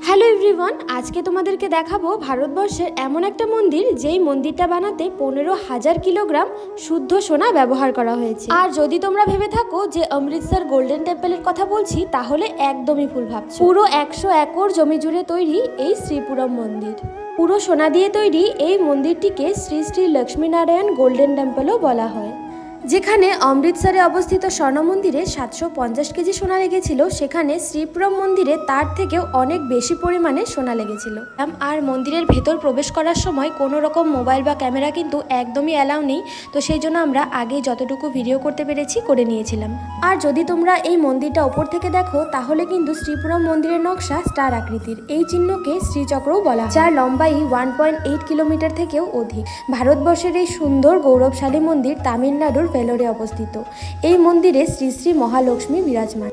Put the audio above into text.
Hello everyone, আজকে তোমাদেরকে দেখাবো ভারতবর্ষের এমন একটা মন্দির যেই মন্দিরটা বানাতে 15,000 কিলোগ্রাম শুদ্ধ সোনা ব্যবহার করা হয়েছে। আর যদি তোমরা ভেবে থাকো যে অমৃতসর গোল্ডেন টেম্পলের কথা বলছি, তাহলে একদমই ভুল ভাবছো। পুরো 100 একর জমি জুড়ে তৈরি এই শ্রীপুরম মন্দির। পুরো সোনা দিয়ে তৈরি এই মন্দিরটিকে শ্রী শ্রী লক্ষ্মীনারায়ণ গোল্ডেন টেম্পলও বলা হয়। যেখানে অমৃতসরে অবস্থিত স্বর্ণ মন্দিরে 750 কেজি সোনা লেগেছিল, সেখানে শ্রীপুরম মন্দিরে তার থেকেও অনেক বেশি পরিমাণে সোনা লেগেছিল। আর মন্দিরের ভেতর প্রবেশ করার সময় কোনো রকম মোবাইল বা ক্যামেরা কিন্তু একদমই অ্যালাউ নেই, তো সেই জন্য আমরা আগে যতটুকু ভিডিও করতে পেরেছি করে নিয়েছিলাম। আর যদি তোমরা এই মন্দিরটা ওপর থেকে দেখো, তাহলে কিন্তু শ্রীপুরম মন্দিরের নকশা স্টার আকৃতির। এই চিহ্নকে শ্রীচক্রও বলা হয়, যার লম্বাই 1.8 কিলোমিটার থেকেও অধিক। ভারতবর্ষের এই সুন্দর গৌরবশালী মন্দির তামিলনাড়ুর ভেলোরে অবস্থিত। এই মন্দিরে শ্রী শ্রী মহালক্ষ্মী বিরাজমান।